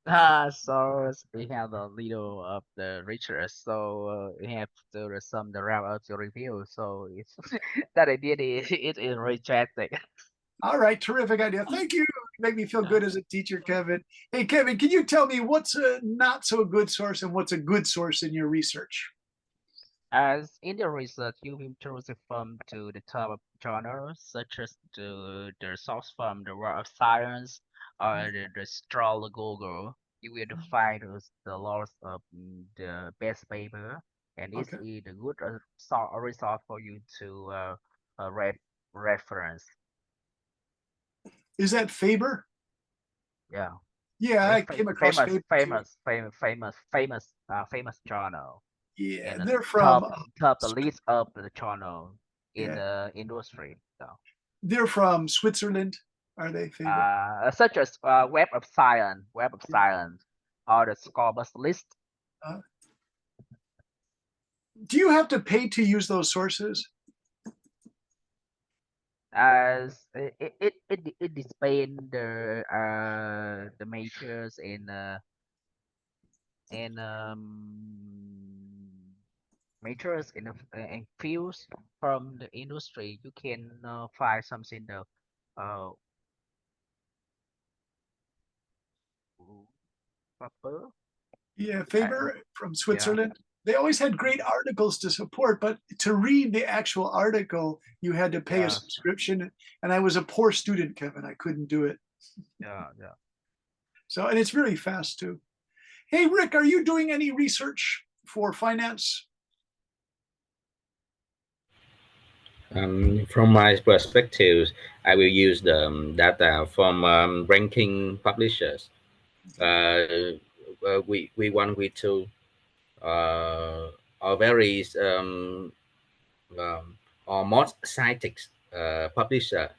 So we have a little of the research, so we have to do some the wrap up the review. So it's that I did it is rejected. All right, terrific idea. Thank you. Make me feel Yeah. good as a teacher, Kevin. Hey, Kevin, can you tell me what's a not so good source and what's a good source in your research? As in the research, you will choose from to the top journals such as the source from the World of Science or the Stroll Google. You will find the lots of the best paper, and this Okay. is a good resource for you to reference. Is that Faber? Yeah, Yeah, I very came across Faber too. famous journal Yeah, in the they're from top the list of the journal in yeah, the industry. So, they're from Switzerland. Are they Faber? such as Web of Yeah. Science, or the Scopus list. Uh, do you have to pay to use those sources? As it display the majors in majors in fields from the industry. You can find something the uh proper. Yeah, Uh, Faber from yeah, Switzerland. They always had great articles to support, but to read the actual article, you had to pay a yes, subscription. And I was a poor student, Kevin. I couldn't do it. yeah. So, and it's really fast too. Hey, Rick, are you doing any research for finance? From my perspective, I will use the data from ranking publishers. We one, we two, or various or most cited publisher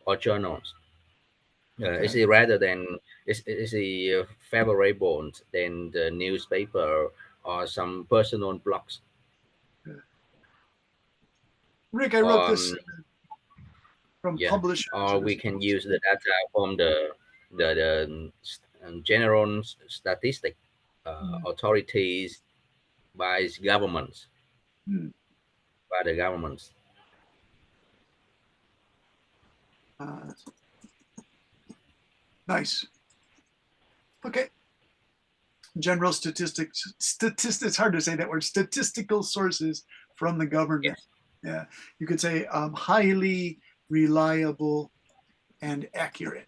or journals. Is Okay. it rather than is it favorable than the newspaper or some personal blogs? Rick, I wrote this Um, from yeah, publishers. or we As can use the data from the general statistic. authorities, by governments, Hmm. by the governments. Uh, nice. Okay. General statistics. Statistics. Hard to say that word. Statistical sources from the government. Yes. Yeah. You could say highly reliable and accurate.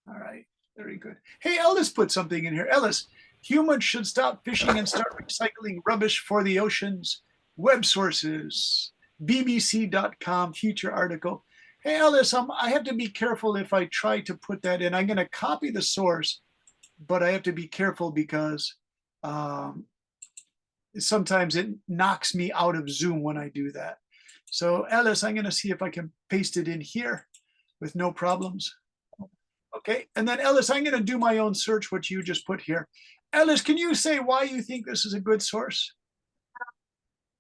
All right. Very good. Hey, Ellis put something in here. Ellis, humans should stop fishing and start recycling rubbish for the oceans. Web sources, bbc.com, future article. Hey, Ellis, I have to be careful if I try to put that in. I'm going to copy the source, but I have to be careful because sometimes it knocks me out of Zoom when I do that. So, Ellis, I'm going to see if I can paste it in here with no problems. Okay, and then Ellis, I'm going to do my own search, what you just put here. Ellis, can you say why you think this is a good source?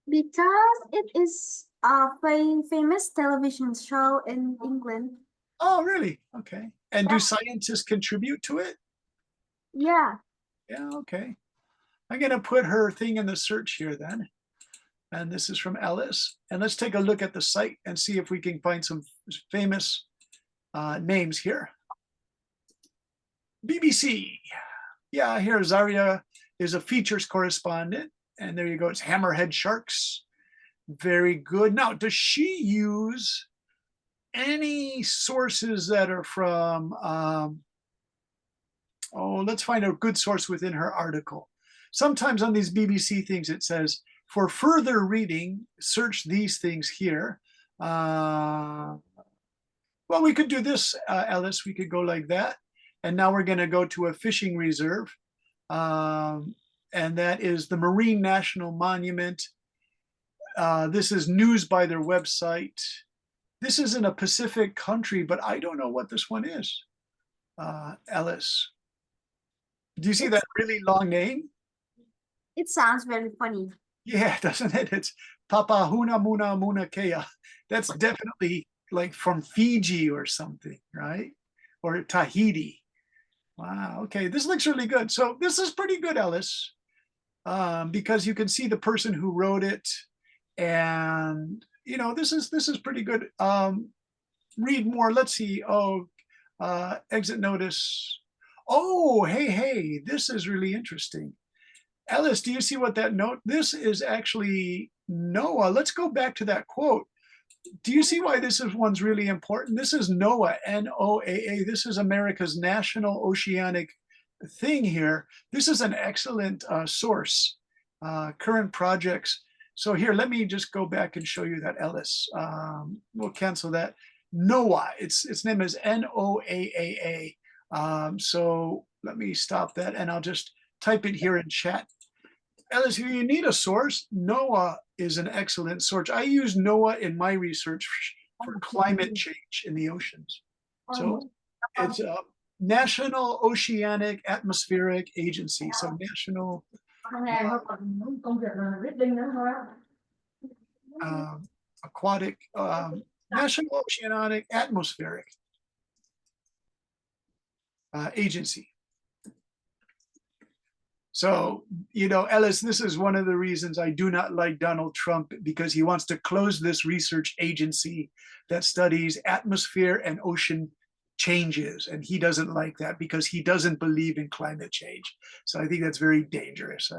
Because it is a famous television show in England. Oh, really? Okay. And do scientists contribute to it? Yeah. Yeah, okay. I'm going to put her thing in the search here then. And this is from Ellis. And let's take a look at the site and see if we can find some famous names here. BBC. Yeah, here Zaria is a features correspondent. And there you go. It's Hammerhead Sharks. Very good. Now, does she use any sources that are from, let's find a good source within her article. Sometimes on these BBC things, it says, for further reading, search these things here. Well, we could do this, Ellis. We could go like that. And now we're going to go to a fishing reserve. And that is the Marine National Monument. This is news by their website. This is in a Pacific country, but I don't know what this one is. Ellis, do you see that really long name? It sounds very funny. Yeah, doesn't it? It's Papahuna Muna Muna Kea. That's definitely like from Fiji or something, right? Or Tahiti. Wow. Okay, this looks really good. So this is pretty good, Ellis, because you can see the person who wrote it, and this is pretty good. Read more. Let's see. Exit notice. Oh, hey, this is really interesting. Ellis, do you see what that note? This is actually NOAA. Let's go back to that quote. Do you see why this one's really important? This is NOAA, NOAA. This is America's national oceanic thing here. This is an excellent source, current projects. So here, let me just go back and show you that, Ellis. We'll cancel that. NOAA, its name is NOAA. So let me stop that and I'll just type it here in chat. Ellis, if you need a source, NOAA is an excellent source. I use NOAA in my research for climate change in the oceans. So it's a National Oceanic Atmospheric Agency. So National Aquatic, National Oceanic Atmospheric Agency. So, Ellis, this is one of the reasons I do not like Donald Trump, because he wants to close this research agency that studies atmosphere and ocean changes. And he doesn't like that because he doesn't believe in climate change. So I think that's very dangerous.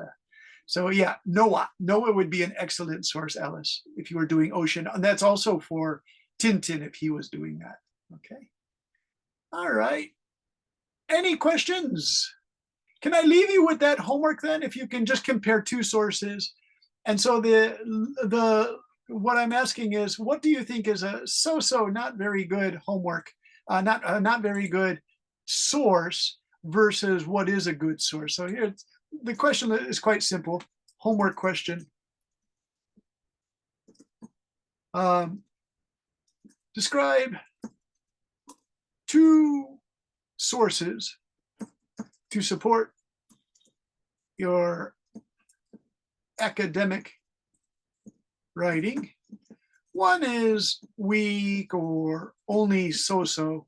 So yeah, NOAA would be an excellent source, Ellis, if you were doing ocean. And that's also for Tintin if he was doing that. Okay. All right. Any questions? Can I leave you with that homework then? If you can just compare two sources. And so what I'm asking is, what do you think is a so-so not very good homework, not very good source versus what is a good source? So here, the question is quite simple. Homework question. Describe two sources to support your academic writing. One is weak or only so-so,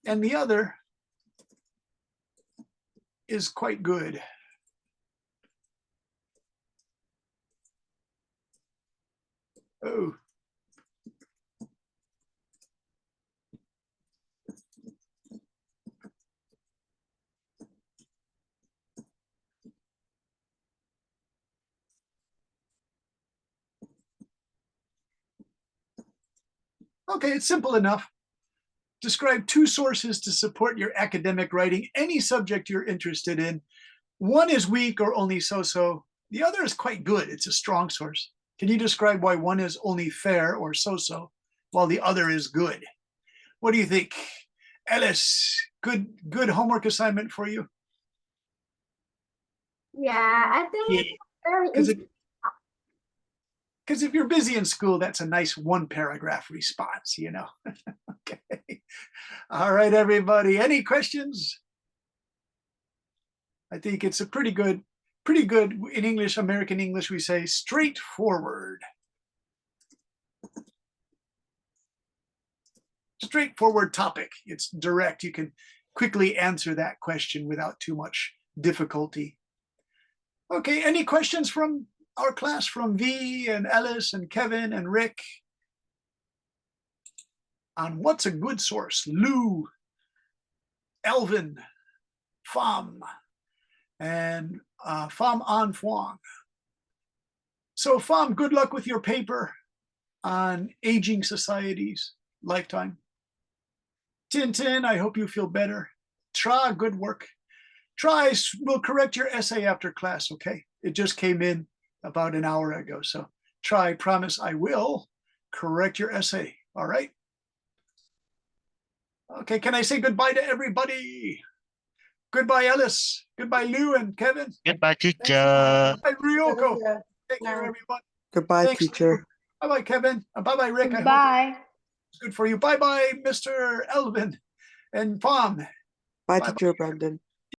and the other is quite good. Oh. Okay, it's simple enough. Describe 2 sources to support your academic writing, any subject you're interested in. One is weak or only so-so. The other is quite good. It's a strong source. Can you describe why one is only fair or so-so while the other is good? What do you think? Alice, good homework assignment for you? Yeah, I think Yeah, it's very because interesting. if you're busy in school, that's a nice 1-paragraph response, you know. Okay. All right, everybody. Any questions? I think it's a pretty good in English, American English, we say straightforward. Straightforward topic. It's direct. You can quickly answer that question without too much difficulty. Okay, any questions from our class, from V and Ellis and Kevin and Rick? On what's a good source? Lou, Elvin, Pham, and Pham An Phuong. So Pham, good luck with your paper on aging societies, lifetime. Tintin, I hope you feel better. Tra, good work. Try, we'll correct your essay after class, okay? It just came in about an hour ago. So try, promise I will correct your essay, all right? Okay, can I say goodbye to everybody? Goodbye, Ellis. Goodbye, Lou and Kevin. Goodbye, teacher. Bye, Ryoko. Yeah. Take care, everyone. Goodbye, Thanks, teacher. Bye-bye, Kevin. Bye-bye, Rick. I hope Bye. it's good for you. Bye-bye, Mr. Elvin and Pham. Bye, Bye-bye. teacher Brandon.